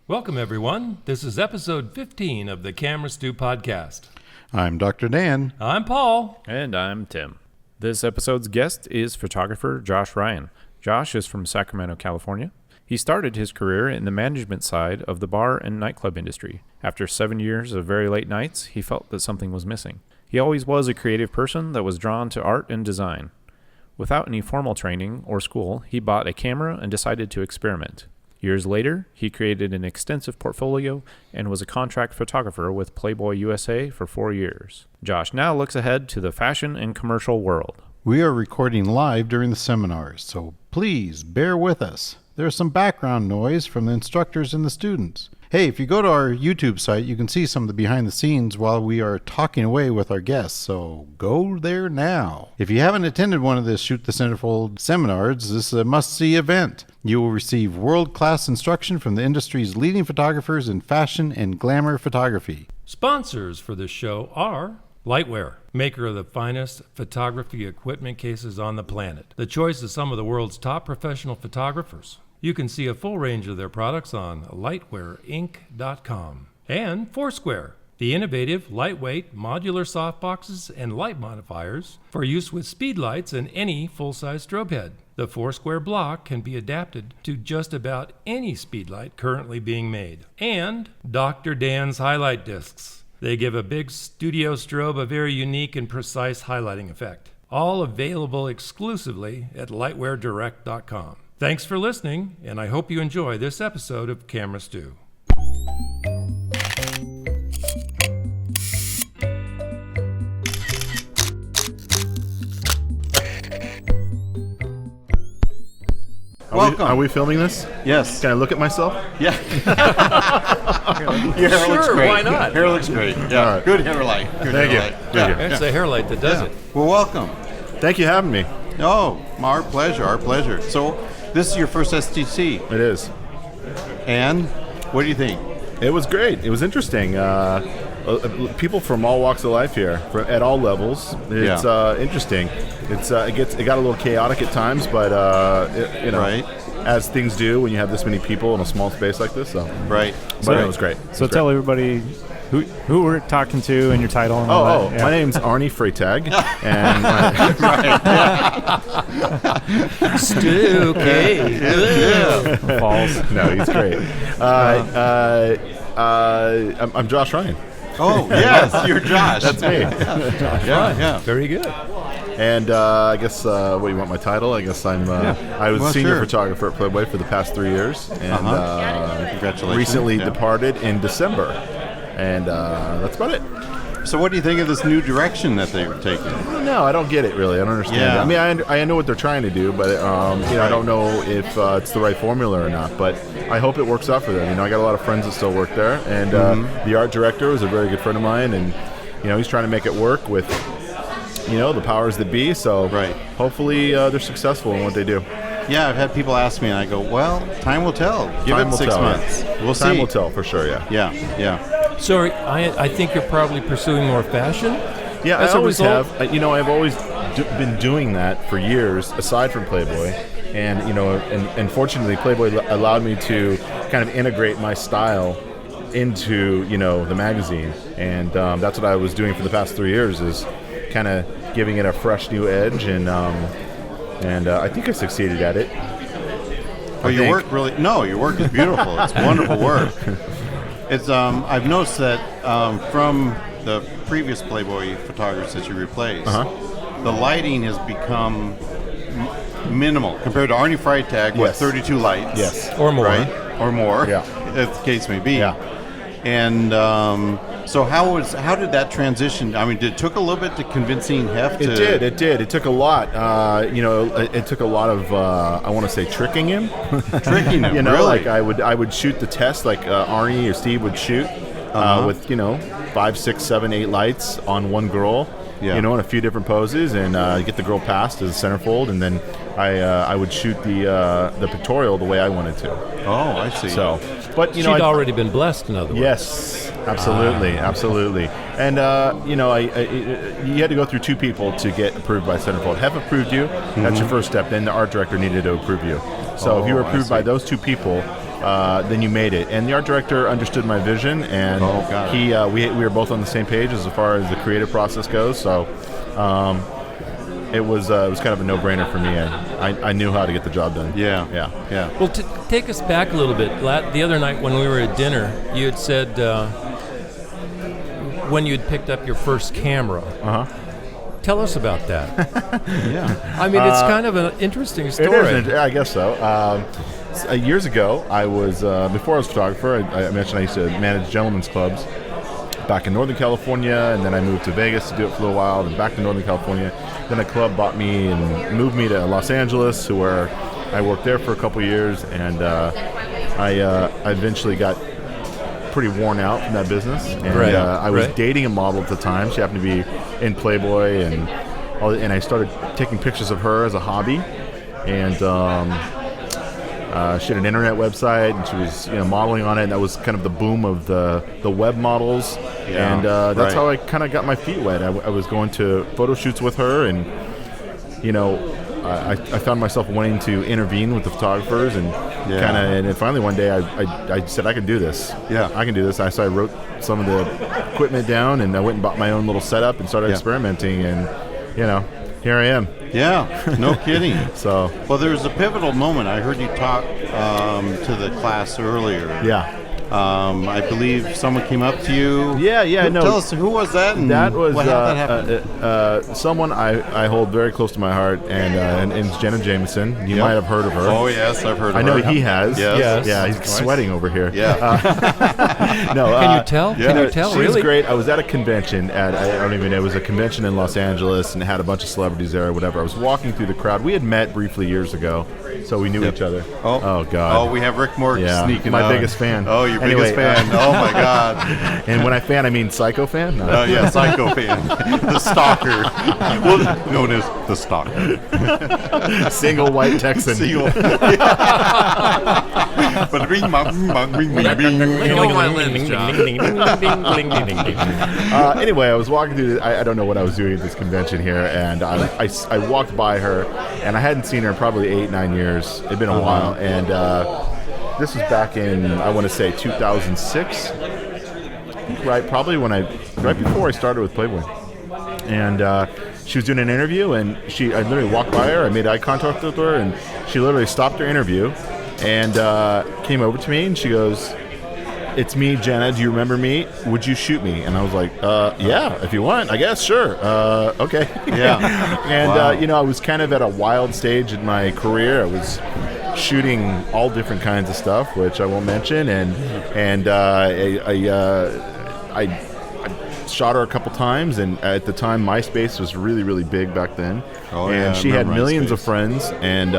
Welcome, everyone. This is episode 15 of the Camera Stew podcast. I'm Dr. Dan. I'm Paul. And I'm Tim. This episode's guest is photographer Josh Ryan. Josh is from Sacramento, California. He started his career in the management side of the bar and nightclub industry. After 7 years of very late nights, he felt that something was missing. He always was a creative person that was drawn to art and design. Without any formal training or school, he bought a camera and decided to experiment. Years later, he created an extensive portfolio and was a contract photographer with Playboy USA for 4 years. Josh now looks ahead to the fashion and commercial world. We are recording live during the seminars, so please bear with us. There's some background noise from the instructors and the students. Hey, if you go to our YouTube site, you can see some of the behind the scenes while we are talking away with our guests, so go there now. If you haven't attended one of the Shoot the Centerfold seminars, this is a must-see event. You will receive world-class instruction from the industry's leading photographers in fashion and glamour photography. Sponsors for this show are Lightwear, maker of the finest photography equipment cases on the planet. The choice of some of the world's top professional photographers. You can see a full range of their products on lightwearinc.com. And Foursquare, the innovative, lightweight, modular softboxes and light modifiers for use with speed lights and any full-size strobe head. The Foursquare block can be adapted to just about any speed light currently being made. And Dr. Dan's highlight discs. They give a big studio strobe a very unique and precise highlighting effect. All available exclusively at lightweardirect.com. Thanks for listening, and I hope you enjoy this episode of Camera Stew. Welcome. Are we filming this? Yes. Can I look at myself? Yeah. Your hair looks great. Why not? Hair looks great. Yeah. All right. Good hair light. Thank you. Thank you. It's the hair light that does it. Well, welcome. Thank you for having me. Oh, our pleasure. Our pleasure. So, this is your first STC, It is. and what do you think? It was great. It was interesting. People from all walks of life here, at all levels. It's interesting. It got a little chaotic at times, but Right. as things do when you have this many people in a small space like this. So, Right. but it was great. So tell everybody who we're talking to and your title and all that. My name's Arnie Freytag, and Stew, okay. Falls. no, he's great. I'm Josh Ryan. Oh, yes, you're Josh. That's me. Yeah. Very good. And I guess, what do you want my title? I guess I was Well, senior sure. photographer at Playboy for the past 3 years, and Congratulations. recently Yeah. departed in December, and that's about it. So what do you think of this new direction that they were taking? No, I don't get it really. I don't understand. Yeah. It. I mean, I know what they're trying to do, but I don't know if it's the right formula or not. But I hope it works out for them. I got a lot of friends that still work there, and the art director was a very good friend of mine, and he's trying to make it work with the powers that be. So hopefully they're successful in what they do. Yeah, I've had people ask me, and I go, well, time will tell. Give Time it will 6 tell, months. yeah. We'll see. Time will tell for sure. Yeah. Yeah. So I think you're probably pursuing more fashion? Yeah, As I a always result? have. I've always been doing that for years, aside from Playboy, and and fortunately, Playboy allowed me to kind of integrate my style into the magazine, and that's what I was doing for the past 3 years, is kind of giving it a fresh new edge, and I think I succeeded at it. Your work your work is beautiful. It's wonderful work. It's I've noticed that from the previous Playboy photographers that you replaced, the lighting has become minimal compared to Arnie Freytag with 32 lights. Yes. Or more. Right? Or more. Yeah. As the case may be. Yeah. And so how did that transition? I mean, it took a little bit to convincing Hef to... It did. It took a lot. It took a lot of, I want to say, tricking him. Tricking him, really? Like I would shoot the test like Arnie or Steve would shoot with, 5, 6, 7, 8 lights on one girl, in a few different poses, and get the girl passed as a centerfold, and then I would shoot the pictorial the way I wanted to. Oh, I see. So, but She'd already been blessed, in other words. Yes, absolutely. And you had to go through 2 people to get approved by Centerfold. Hef approved you. That's your first step. Then the art director needed to approve you. So if you were approved by those 2 people, then you made it. And the art director understood my vision, and we were both on the same page as far as the creative process goes. So it was kind of a no-brainer for me. I knew how to get the job done. Yeah. Well, take us back a little bit. The other night when we were at dinner, you had said when you'd picked up your first camera. Tell us about that. Yeah. I mean, it's kind of an interesting story. It is, I guess so. Years ago, I was before I was a photographer. I mentioned I used to manage gentlemen's clubs back in Northern California, and then I moved to Vegas to do it for a little while, then back to Northern California. Then a club bought me and moved me to Los Angeles, where I worked there for a couple years, and I eventually got pretty worn out from that business. And I was dating a model at the time. She happened to be in Playboy, and I started taking pictures of her as a hobby. And she had an internet website, and she was modeling on it, and that was kind of the boom of the web models. And that's how I kind of got my feet wet. I was going to photo shoots with her, and I found myself wanting to intervene with the photographers, and and finally one day I said, I can do this. I can do this. So I wrote some of the equipment down, and I went and bought my own little setup and started experimenting, and here I am. Yeah, no kidding. So, well, there was a pivotal moment. I heard you talk to the class earlier. Yeah. I believe someone came up to you. Tell us, who was that? And that was how that happened? Someone I hold very close to my heart, and it's Jenna Jameson. You might have heard of her. Oh, yes, I've heard of her. I know he has. Yes. Yeah, he's sweating over here. Yeah. Can you tell? Yeah. Can you tell? She Really? was great. I was at a convention I don't even know, it was a convention in Los Angeles, and it had a bunch of celebrities there or whatever. I was walking through the crowd. We had met briefly years ago, so we knew each other. Oh, God. Oh, we have Rick Moore sneaking my out. biggest fan. Oh, your Anyway, biggest fan. Oh, my God. And when I fan, I mean psycho fan? No. Oh, yeah, psycho fan. The stalker. Known as the stalker. Single white Texan. But ring, anyway, I was walking through. I don't know what I was doing at this convention here, and I walked by her, and I hadn't seen her in probably 8-9 years. It'd been a while, and this was back in, I want to say, 2006. Right, probably right before I started with Playboy, and she was doing an interview, and I literally walked by her. I made eye contact with her, and she literally stopped her interview and came over to me, and she goes, "It's me, Jenna. Do you remember me? Would you shoot me?" And I was like, "Yeah, if you want, I guess, sure. Okay." Yeah. And wow. I was kind of at a wild stage in my career. I was shooting all different kinds of stuff, which I won't mention, and I shot her a couple times, and at the time MySpace was really, really big back then. And she had millions of friends, and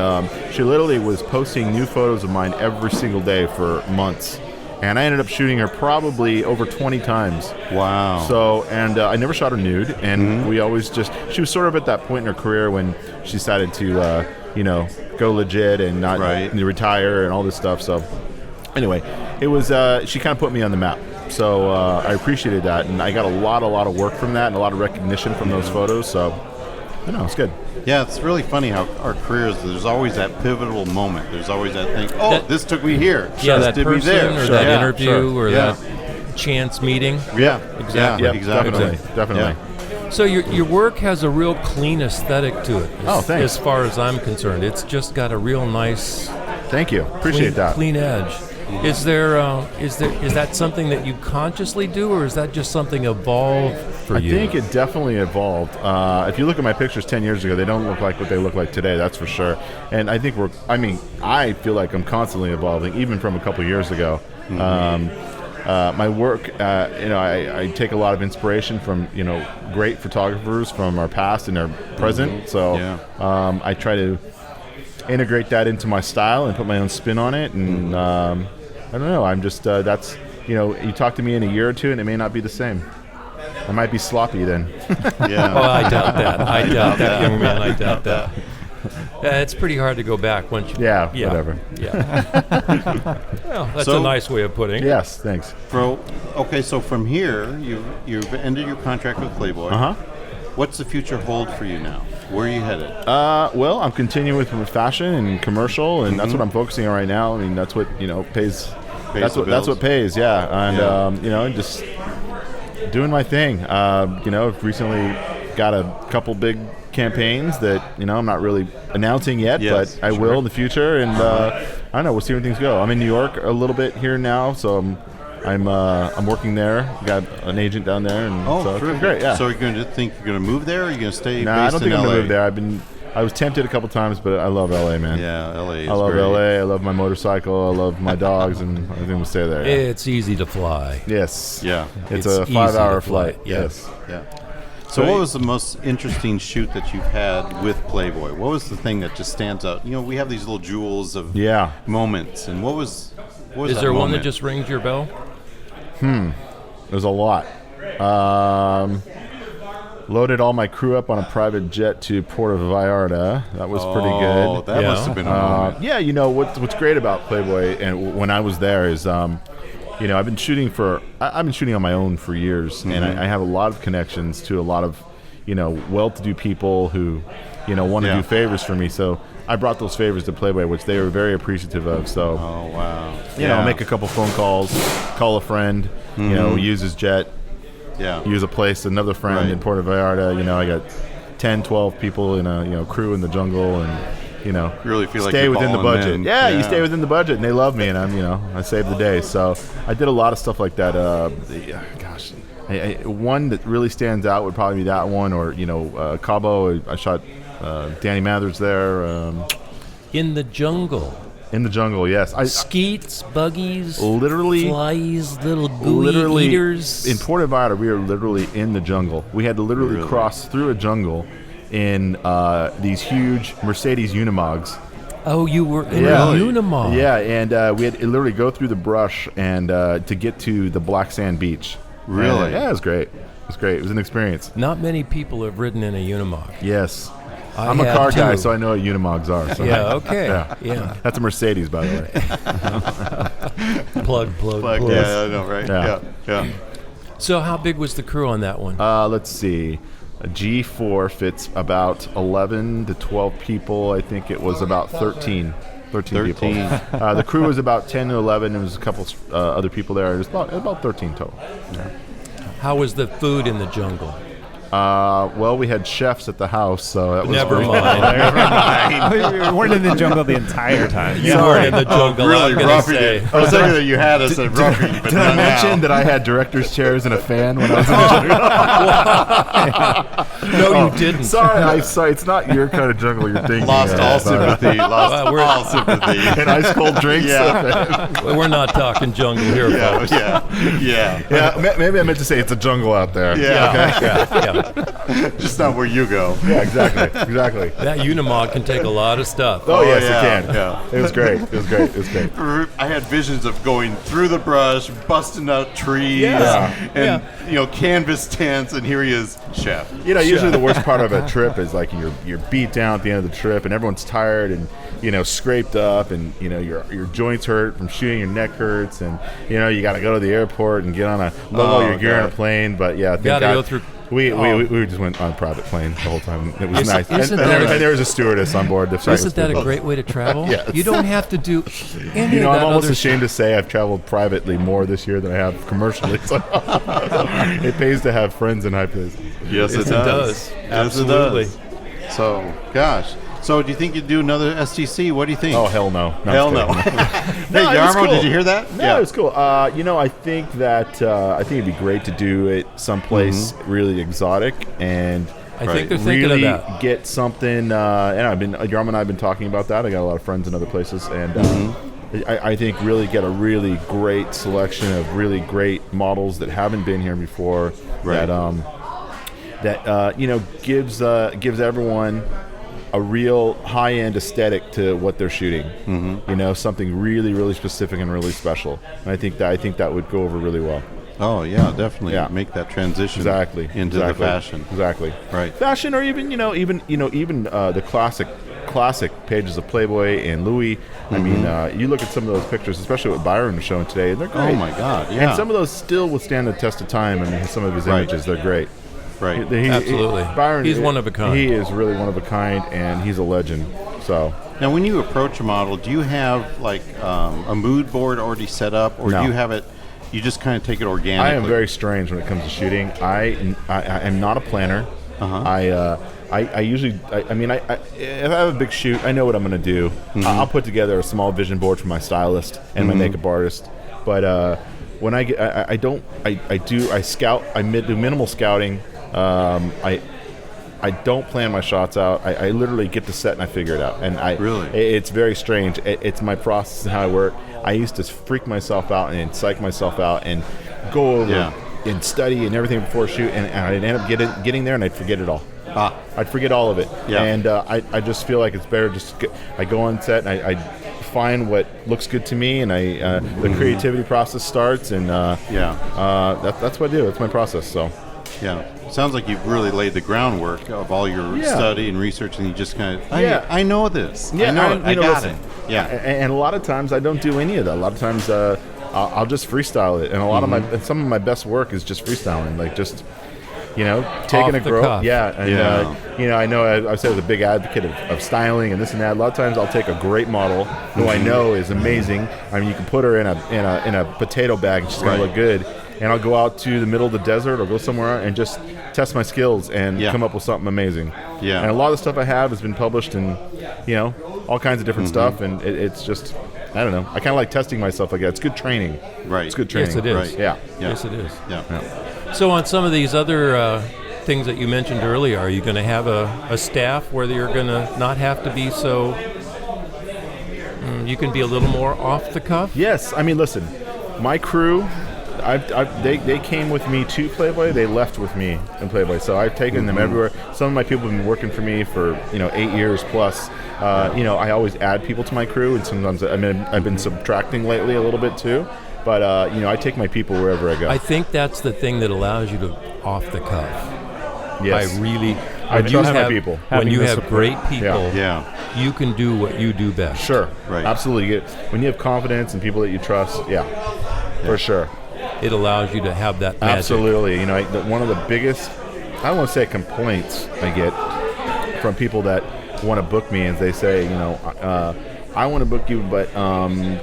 she literally was posting new photos of mine every single day for months. And I ended up shooting her probably over 20 times. Wow. So, and I never shot her nude, and we always she was sort of at that point in her career when she decided to, go legit and not retire and all this stuff. So, anyway, it was, she kind of put me on the map. So I appreciated that, and I got a lot of work from that and a lot of recognition from those photos. So, it's good. Yeah, it's really funny how our careers, there's always that pivotal moment. There's always that thing, this took me here. Yeah, that did person me there. or that interview or that chance meeting. Yeah, exactly. Yeah, exactly. Definitely. Yeah. So your work has a real clean aesthetic to it. Thanks. As far as I'm concerned, it's just got a real nice. Thank you. Appreciate that. Clean edge. Is that something that you consciously do, or is that just something evolved for you? I think it definitely evolved. If you look at my pictures 10 years ago, they don't look like what they look like today. That's for sure. And I think I feel like I'm constantly evolving, even from a couple years ago. My work, I take a lot of inspiration from, great photographers from our past and our present. So I try to integrate that into my style and put my own spin on it. And I don't know. I'm just that's you talk to me in a year or two, and it may not be the same. I might be sloppy then. Yeah. Well, I doubt that. I doubt that, young man. I doubt that. It's pretty hard to go back once you. Yeah. Whatever. Yeah. Well, that's a nice way of putting it. Yes. Thanks. So from here, you've ended your contract with Playboy. Uh-huh. What's the future hold for you now? Where are you headed? Well, I'm continuing with fashion and commercial, and that's what I'm focusing on right now. I mean, that's what pays. That's what pays. Yeah, and just doing my thing. Recently got a couple big campaigns that I'm not really announcing yet, but I will in the future. And I don't know. We'll see where things go. I'm in New York a little bit here now, so I'm working there. Got an agent down there, and so it's great. Yeah. So you're going to move there, or are you going to stay? No, I don't think I'm going to move there. I was tempted a couple times, but I love LA, man. Yeah, LA is I love great. LA. I love my motorcycle. I love my dogs, and I think we'll stay there. Yeah. It's easy to fly. Yes. Yeah. It's It's a easy 5-hour to fly. flight. Yeah. Yes. Yeah. So what was the most interesting shoot that you've had with Playboy? What was the thing that just stands out? We have these little jewels of moments, and what was Is that there one that moment? just rings your bell? There's a lot. Loaded all my crew up on a private jet to Puerto Vallarta. That was pretty Oh, good. that must have been a moment. Yeah, what's great about Playboy, and when I was there is, I've been shooting on my own for years, and I have a lot of connections to a lot of, well-to-do people who, want to do favors for me. So I brought those favors to Playboy, which they were very appreciative of. So, Oh, wow. I'll make a couple phone calls, call a friend, use his jet. Yeah. Use a place, another friend in Puerto Vallarta. I got 10, 12 people in a crew in the jungle, and You really feel like stay you're within the balling budget. in. Yeah, you stay within the budget, and they love me, and I saved the day. So I did a lot of stuff like that. One that really stands out would probably be that one, or Cabo. I shot Danny Mathers there. In the jungle. In the jungle, yes. Skeets, buggies, literally flies, little gooey eaters. In Puerto Vallarta, we were literally in the jungle. We had to literally cross through a jungle in these huge Mercedes Unimogs. Oh, you were in a Unimog. Yeah, and we had to literally go through the brush and to get to the black sand beach. Really? Yeah, it was great. It was great. It was an experience. Not many people have ridden in a Unimog. Yes. I I'm a have car guy, too. so I know what Unimogs are. So Yeah, okay. Yeah. That's a Mercedes, by the way. Plug. Yeah, I know, right? Yeah. Yeah. So how big was the crew on that one? Let's see. A G4 fits about 11 to 12 people. I think it was about 13 people. The crew was about 10 to 11. There was a couple other people there. It was about 13 total. Yeah. How was the food in the jungle? Well, we had chefs at the house, so that was Never great. mind. We weren't in the jungle the entire time. You weren't in the jungle. Really I'm gonna roughing say. it. I was thinking that you had us at roughing, but Did I not mention now. that I had director's chairs and a fan when I was in the jungle? No, you didn't. Sorry, it's not your kind of jungle you're thinking. Lost of, all but- sympathy. Lost we're- all sympathy. And ice cold drinks. Yeah. We're not talking jungle here, folks. Yeah, maybe I meant to say it's a jungle out there. Yeah. Just not where you go. Yeah, exactly. That Unimog can take a lot of stuff. Oh, yes, yeah, it can. yeah. It was great. It was great. I had visions of going through the brush, busting out trees, Yeah. and canvas tents, and here he is, chef. Usually the worst part of a trip is like you're beat down at the end of the trip, and everyone's tired and scraped up, and your joints hurt from shooting, your neck hurts, and you got to go to the airport and get on load all your gear on a plane. But yeah, thank Gotta God, go through. We just went on a private plane the whole time. It was nice. isn't And that there was a stewardess on board. Isn't that a great way to travel? Yes. You don't have to do any of that I'm almost other ashamed to say I've traveled privately more this year than I have commercially. So it pays to have friends in high places. Yes, Yes, it does. Absolutely. So, gosh. So, do you think you'd do another STC? What do you think? Oh, hell no. Hell no. I'm just kidding. Hey, No, it was Yarmo, cool. did you hear that? No, it's cool. I think that it'd be great to do it someplace really exotic and I think they're thinking really of that. get something. And Yarmo and I've been talking about that. I got a lot of friends in other places, and I think really get a really great selection of really great models that haven't been here before. Right. That gives everyone a real high-end aesthetic to what they're shooting. Something really, really specific and really special. And I think that would go over really well. Oh, yeah, definitely. Yeah. Make that transition into the Exactly. fashion. Exactly. Right. Fashion, or even the classic pages of Playboy and Louis. I mean, you look at some of those pictures, especially what Byron was showing today, and they're great. Oh, my God, yeah. And some of those still withstand the test of time. I mean, some of his images, they're great. Right. Absolutely. Byron, He's one of a kind. He is really one of a kind, and he's a legend. So Now, when you approach a model, do you have like a mood board already set up, or No. do you have it? You just kind of take it organically. I am very strange when it comes to shooting. I am not a planner. I usually, if I have a big shoot, I know what I'm going to do. I'll put together a small vision board for my stylist and my makeup artist. But when I get, I scout. I do minimal scouting. I don't plan my shots out. I literally get to set and I figure it out. And it's very strange. It's my process and how I work. I used to freak myself out and psych myself out and go over and study and everything before a shoot, and I'd end up getting there and I'd forget it all. I'd forget all of it. Yeah. And I just feel like it's better I go on set and I find what looks good to me, and the creativity process starts, and that's what I do. That's my process. So sounds like you've really laid the groundwork of all your study and research, and you just kind of I know this. I know it. I got it. Yeah. And a lot of times I don't do any of that. A lot of times I'll just freestyle it, and a lot of some of my best work is just freestyling, like just taking a girl. Cuff. I know I've said I was a big advocate of styling and this and that. A lot of times I'll take a great model who I know is amazing. I mean, you can put her in a potato bag and she's gonna look good. And I'll go out to the middle of the desert or go somewhere and just test my skills and come up with something amazing. Yeah. And a lot of the stuff I have has been published in, all kinds of different stuff, and it's just, I don't know. I kind of like testing myself like that. It's good training. Right. It's good training. Yes, it is. Right. Yeah. Yes, it is. Yeah. So on some of these other things that you mentioned earlier, are you going to have a staff where you're going to not have to be so, you can be a little more off the cuff? Yes. I mean, listen, my crew, they came with me to Playboy. They left with me in Playboy. So I've taken them everywhere. Some of my people have been working for me for 8 years plus. I always add people to my crew, and sometimes I've been subtracting lately a little bit too. But I take my people wherever I go. I think that's the thing that allows you to off the cuff. Yes. I trust my people. When you have great people, Yeah. you can do what you do best. Sure. Right. Absolutely. When you have confidence and people that you trust, for sure. It allows you to have that magic. Absolutely. One of the biggest, I don't want to say complaints I get from people that want to book me is they say, I want to book you, but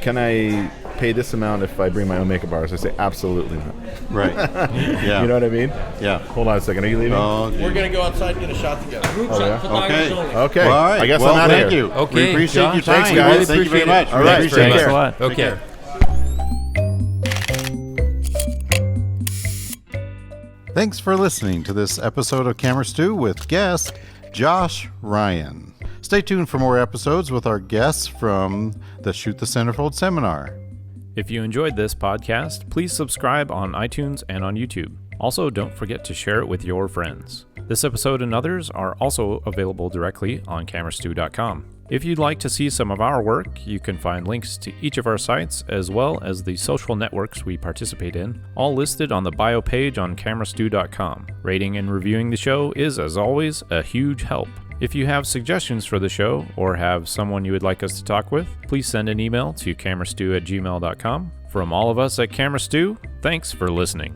can I pay this amount if I bring my own makeup artist? I say, absolutely not. Right. Yeah. You know what I mean? Yeah. Hold on a second. Are you leaving? We're going to go outside and get a shot together. Okay. Well, all right. I guess well, I'm out of thank here. you. Okay, We appreciate John, your time, thanks, guys. guys. Thank you very much. All right. Appreciate Take it. care. a lot. Take Okay. care. Thanks for listening to this episode of Camera Stew with guest Josh Ryan. Stay tuned for more episodes with our guests from the Shoot the Centerfold seminar. If you enjoyed this podcast, please subscribe on iTunes and on YouTube. Also, don't forget to share it with your friends. This episode and others are also available directly on camerastew.com. If you'd like to see some of our work, you can find links to each of our sites as well as the social networks we participate in, all listed on the bio page on camerastew.com. Rating and reviewing the show is, as always, a huge help. If you have suggestions for the show or have someone you would like us to talk with, please send an email to camerastew@gmail.com. From all of us at Camera Stew, thanks for listening.